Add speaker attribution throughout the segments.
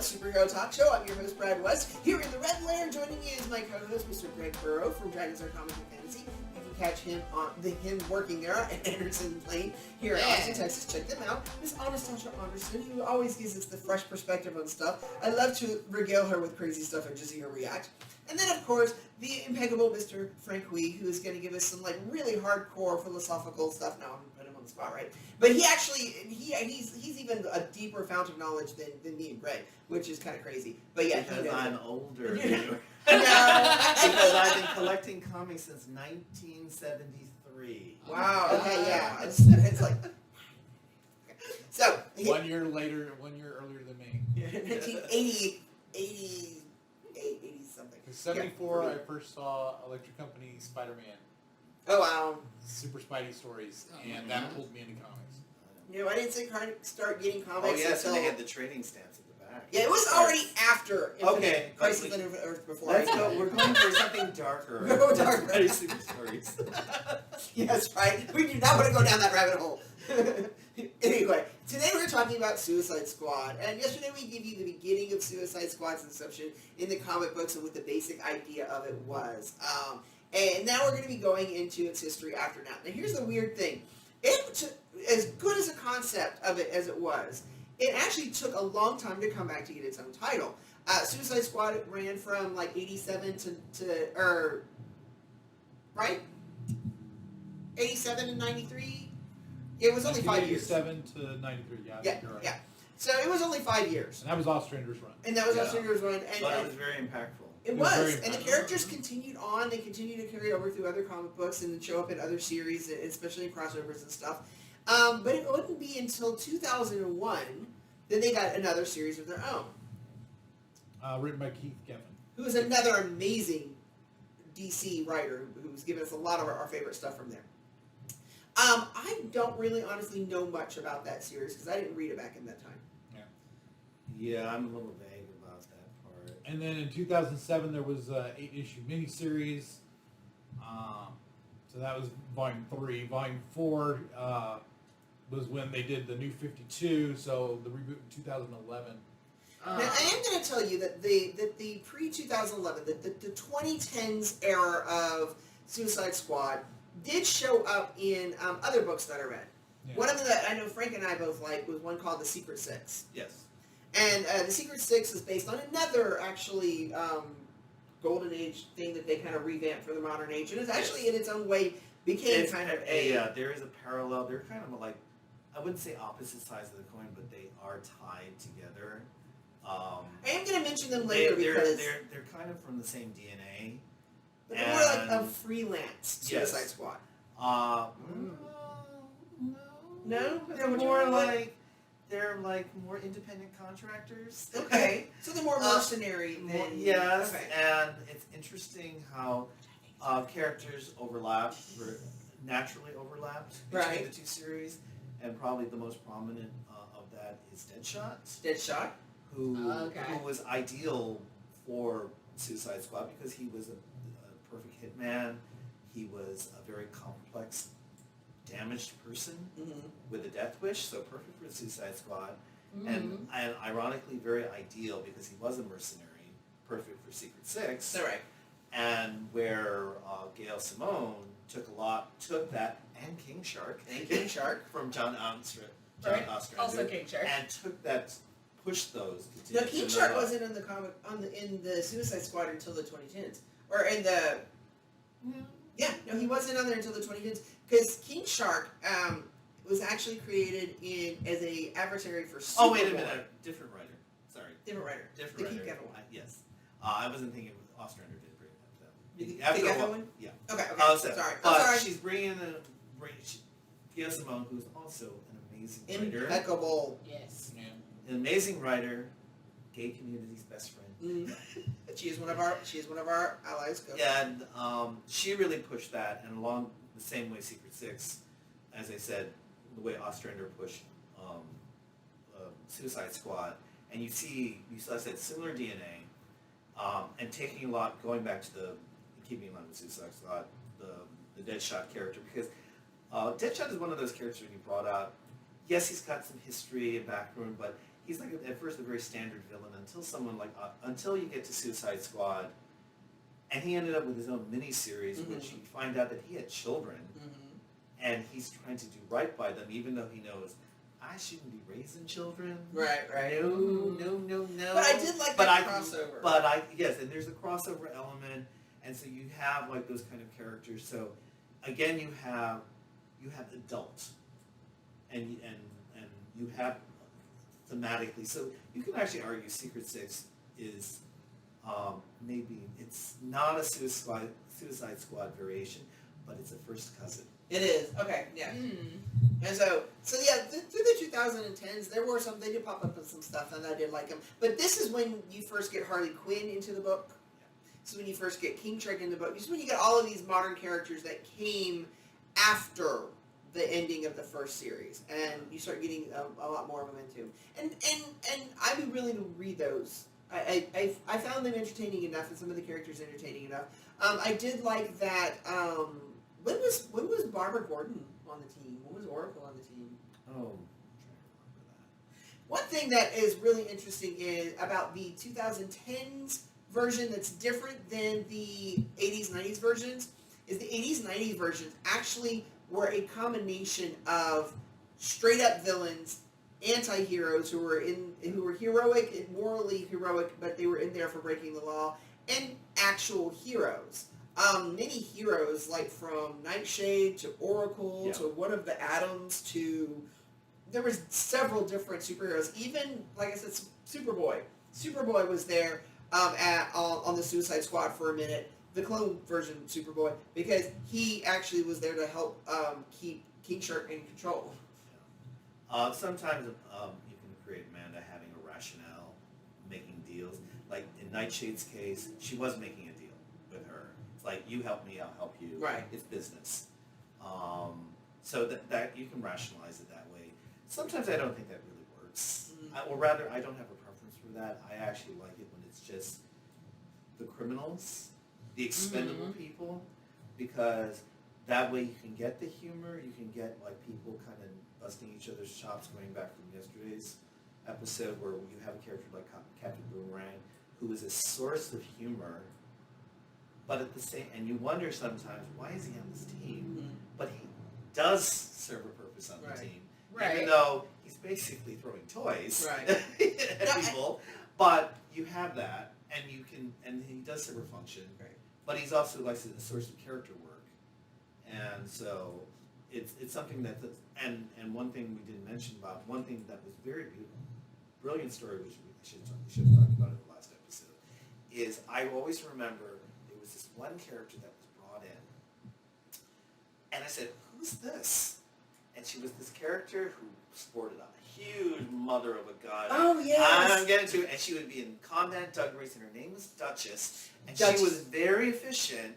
Speaker 1: Superhero Talk Show. I'm your host, Brad West. Here in the Red Lair, joining me is my co-host, Mr. Greg Burrow from Dragons Are Comics and Fantasy. You can catch him on him working there at Anderson Lane here in Austin, Texas. Check them out. Miss Anastasia Anderson, who always gives us the fresh perspective on stuff. I love to regale her with crazy stuff and just see her react. And then, of course, the impeccable Mr. Frank Hui, who is going to give us some really hardcore philosophical stuff. Now I'm putting him on the spot, right? But he's even a deeper fount of knowledge than me and Greg, which is kind of crazy. But yeah,
Speaker 2: because I'm older.
Speaker 1: No,
Speaker 2: because I've been collecting comics since 1973.
Speaker 1: Wow. Okay, yeah. It's like okay. So
Speaker 3: 1 year later, 1 year earlier than me.
Speaker 1: 1980 something.
Speaker 3: In 74, I first saw Electric Company Spider-Man.
Speaker 1: Oh wow.
Speaker 3: Super Spidey stories, and that pulled me into comics.
Speaker 1: I didn't start getting comics.
Speaker 2: Oh yes,
Speaker 1: until...
Speaker 2: and they had the trading stamps at the back.
Speaker 1: Yeah, it was already after.
Speaker 2: Okay.
Speaker 1: Crisis on Earth before.
Speaker 2: Let's go. We're going for something darker.
Speaker 1: Go darker.
Speaker 2: Very super stories.
Speaker 1: Yes, right. We do not want to go down that rabbit hole. Anyway, today we're talking about Suicide Squad, and yesterday we gave you the beginning of Suicide Squad's inception in the comic books and what the basic idea of it was. And now we're going to be going into its history after now. Now here's the weird thing. As good as a concept of it as it was, it actually took a long time to come back to get its own title. Suicide Squad ran from 87 right? 87 and 93? It was only 5 years.
Speaker 3: 87 to 93, yeah. You're right.
Speaker 1: Yeah. So it was only 5 years.
Speaker 3: And that was Ostrander's run.
Speaker 1: And that was Ostrander's run.
Speaker 2: But it was very impactful.
Speaker 1: It was. And the characters continued on. They continued to carry over through other comic books and show up in other series, especially in crossovers and stuff. But it wouldn't be until 2001 that they got another series of their own.
Speaker 3: Written by Keith Giffen.
Speaker 1: Who is another amazing DC writer who's given us a lot of our favorite stuff from there. I don't really honestly know much about that series because I didn't read it back in that time.
Speaker 2: Yeah, I'm a little vague about that part.
Speaker 3: And then in 2007 there was an 8-issue miniseries. So that was Volume 3. Volume 4 was when they did the New 52, so the reboot in 2011.
Speaker 1: Now, I am going to tell you that the pre-2011, the 2010s era of Suicide Squad did show up in other books that I read. Yeah. One of them that I know Frank and I both liked was one called The Secret Six.
Speaker 2: Yes.
Speaker 1: And The Secret Six is based on another, actually, Golden Age thing that they kind of revamped for the modern age. And it's actually, in its own way, became
Speaker 2: it's
Speaker 1: kind of
Speaker 2: there is a parallel. They're kind of like, I wouldn't say opposite sides of the coin, but they are tied together.
Speaker 1: I am going to mention them later because...
Speaker 2: They're kind of from the same DNA.
Speaker 1: But they're more like a freelance Suicide Squad. No?
Speaker 2: They're more like... They're more independent contractors.
Speaker 1: Okay. So they're more mercenary than...
Speaker 2: Yes,
Speaker 1: okay.
Speaker 2: And it's interesting how characters naturally overlapped between the two series. And probably the most prominent of that is Deadshot. Who was ideal for Suicide Squad because he was a perfect hitman. He was a very complex, damaged person with a death wish, so perfect for Suicide Squad. And ironically very ideal because he was a mercenary, perfect for Secret Six.
Speaker 1: All right.
Speaker 2: And where Gail Simone took that, and King Shark from John Ostrander.
Speaker 4: Also King Shark.
Speaker 2: And took that, pushed those.
Speaker 1: No, King Shark wasn't in the comic in the Suicide Squad until the 2010s, or in the. Yeah, no, he wasn't on there until the 2010s because King Shark was actually created as a adversary for Superboy.
Speaker 2: Oh wait a minute, different writer. Sorry.
Speaker 1: Different writer.
Speaker 2: Different writer.
Speaker 1: Keith Giffen one.
Speaker 2: Yes. I wasn't thinking Ostrander did bring that.
Speaker 1: The Giffen one?
Speaker 2: Yeah.
Speaker 1: Okay.
Speaker 2: Sorry. She's bringing Gail Simone, who's also an amazing writer.
Speaker 1: Impeccable.
Speaker 4: Yes.
Speaker 2: An amazing writer, gay community's best friend,
Speaker 1: Mm-hmm. She is one of our allies. Go.
Speaker 2: And she really pushed that, and along the same way Secret Six, as I said, the way Ostrander pushed Suicide Squad, and you saw, I said, similar DNA, and taking a lot, going back to keeping in line with Suicide Squad, the Deadshot character, because Deadshot is one of those characters when you brought out, yes, he's got some history and background, but he's like at first a very standard villain until you get to Suicide Squad, and he ended up with his own miniseries, which you find out that he had children, and he's trying to do right by them, even though he knows I shouldn't be raising children.
Speaker 1: Right.
Speaker 2: No.
Speaker 1: But I did like that crossover.
Speaker 2: Yes, and there's a crossover element, and so you have like those kind of characters. So again, you have adults, and you have thematically. So you can actually argue Secret Six is maybe it's not a Suicide Squad variation, but it's a first cousin.
Speaker 1: It is. Okay, yeah. And so yeah, through the 2010s, there were they did pop up with some stuff, and I did like them. But this is when you first get Harley Quinn into the book. This is when you first get King Shark in the book. This is when you get all of these modern characters that came after the ending of the first series, and you start getting a lot more momentum. And I'd be willing to read those. I found them entertaining enough, and some of the characters entertaining enough. I did like that. When was Barbara Gordon on the team? When was Oracle on the team?
Speaker 2: Oh, I'm trying to remember that.
Speaker 1: One thing that is really interesting is about the 2010s version that's different than the 80s, 90s versions, is the 80s, 90s versions actually were a combination of straight up villains, anti-heroes who were heroic and morally heroic, but they were in there for breaking the law, and actual heroes. Many heroes, like from Nightshade to Oracle to one of the Atoms to... There was several different superheroes. Even, like I said, Superboy. Superboy was there on the Suicide Squad for a minute. The clone version of Superboy. Because he actually was there to help keep King Shark in control.
Speaker 2: Sometimes you can create Amanda having a rationale, making deals. Like in Nightshade's case, she was making a deal with her. It's like, you help me, I'll help you.
Speaker 1: Right.
Speaker 2: It's business. So that you can rationalize it that way. Sometimes I don't think that really works. Or rather, I don't have a preference for that. I actually like it when it's just the criminals, the expendable people, because that way you can get the humor, you can get like people kind of busting each other's chops, going back from yesterday's episode where you have a character like Captain Boomerang who is a source of humor, but at the same, and you wonder sometimes, why is he on this team? But he does serve a purpose on the team. Even though he's basically throwing toys at people, but you have that, and you can, and he does serve a function. But he's also like a source of character work, and so it's something that and one thing we didn't mention about one thing that was very beautiful, brilliant story, which we should have talked about in the last episode, is I always remember there was this one character that was brought in, and I said, "Who's this?" And she was this character who sported a huge mother of a gun.
Speaker 1: Oh, yes.
Speaker 2: I'm getting to it. And she would be in combat Douglas, and her name was Duchess. And she was very efficient.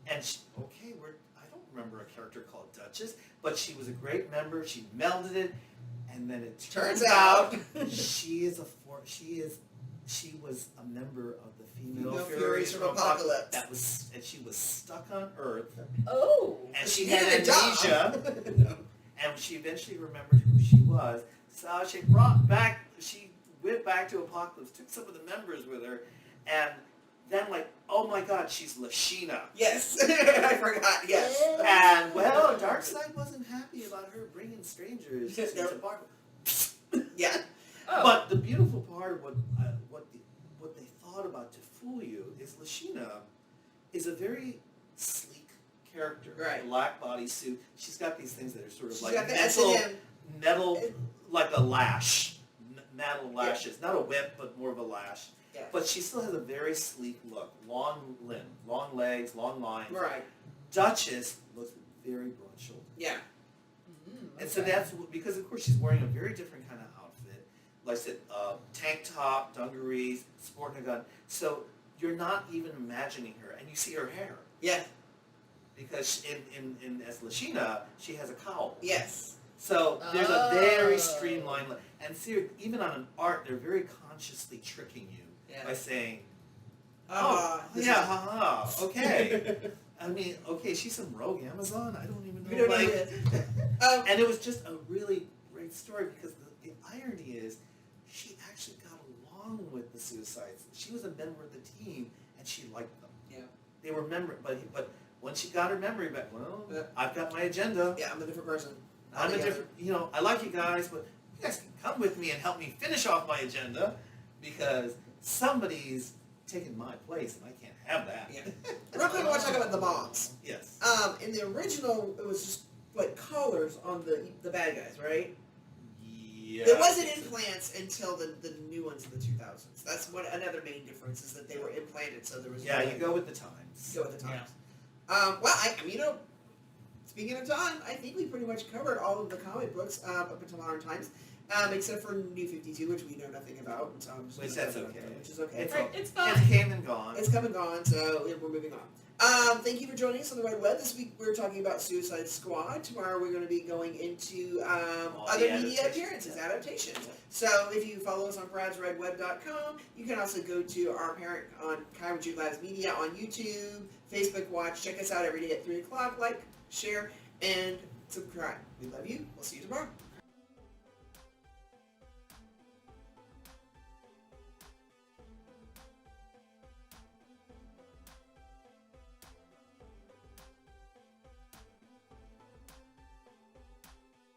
Speaker 2: And I don't remember a character called Duchess, but she was a great member. She melded it. And then it turns out she was a member of the Female Furies from Apocalypse. And she was stuck on Earth.
Speaker 1: Oh.
Speaker 2: And she had amnesia. And she eventually remembered who she was. So she went back to Apocalypse, took some of the members with her, and then oh my God, she's Lashina.
Speaker 1: Yes, I forgot, yes.
Speaker 2: And well, Darkseid wasn't happy about her bringing strangers to Apocalypse.
Speaker 1: Yeah.
Speaker 2: Oh. But the beautiful part of what they thought about to fool you is Lashina is a very sleek character, black bodysuit. She's got these things that are sort of like metal, like a lash, metal lashes, not a whip, but more of a lash. Yeah. But she still has a very sleek look, long limb, long legs, long lines.
Speaker 1: Right.
Speaker 2: Duchess looks very broad-shouldered.
Speaker 1: Yeah.
Speaker 2: And so that's because, of course, she's wearing a very different kind of outfit. like I said, tank top, dungarees, sporting a gun. So you're not even imagining her, and you see her hair.
Speaker 1: Yeah.
Speaker 2: Because in as Lashina, she has a cowl.
Speaker 1: Yes.
Speaker 2: So there's a very streamlined, and see, even on an art, they're very consciously tricking you by saying, okay. I mean, okay, she's some rogue Amazon. I don't even know. And it was just a really great story because the irony is, she actually got along with the Suicides. She was a member of the team, and she liked them.
Speaker 1: Yeah.
Speaker 2: They were but when she got her memory back, I've got my agenda.
Speaker 1: Yeah, I'm a different person.
Speaker 2: I'm a different, I like you guys, but you guys can come with me and help me finish off my agenda because somebody's taking my place and I can't have that.
Speaker 1: Yeah. Real quick, I want to talk about the bombs.
Speaker 2: Yes.
Speaker 1: In the original, it was just like colors on the bad guys, right?
Speaker 2: Yeah.
Speaker 1: There wasn't implants until the new ones in the 2000s. That's another main difference is that they were implanted, so there was.
Speaker 2: Yeah, you go with the times.
Speaker 1: Go with the times. Yeah. Well, I mean, speaking of time, I think we pretty much covered all of the comic books up until modern times, except for New 52, which we know nothing about. And so I'm just
Speaker 2: which that's okay.
Speaker 1: Which is okay.
Speaker 4: It's fine.
Speaker 1: It's
Speaker 2: came and gone.
Speaker 1: It's come and gone, so we're moving on. Thank you for joining us on the Red Web. This week we're talking about Suicide Squad. Tomorrow we're going to be going into other media appearances, adaptations. So if you follow us on bradsredweb.com, you can also go to our parent on Kyra Labs Media on YouTube, Facebook Watch. Check us out every day at 3 o'clock. Like, share, and subscribe. We love you. We'll see you tomorrow.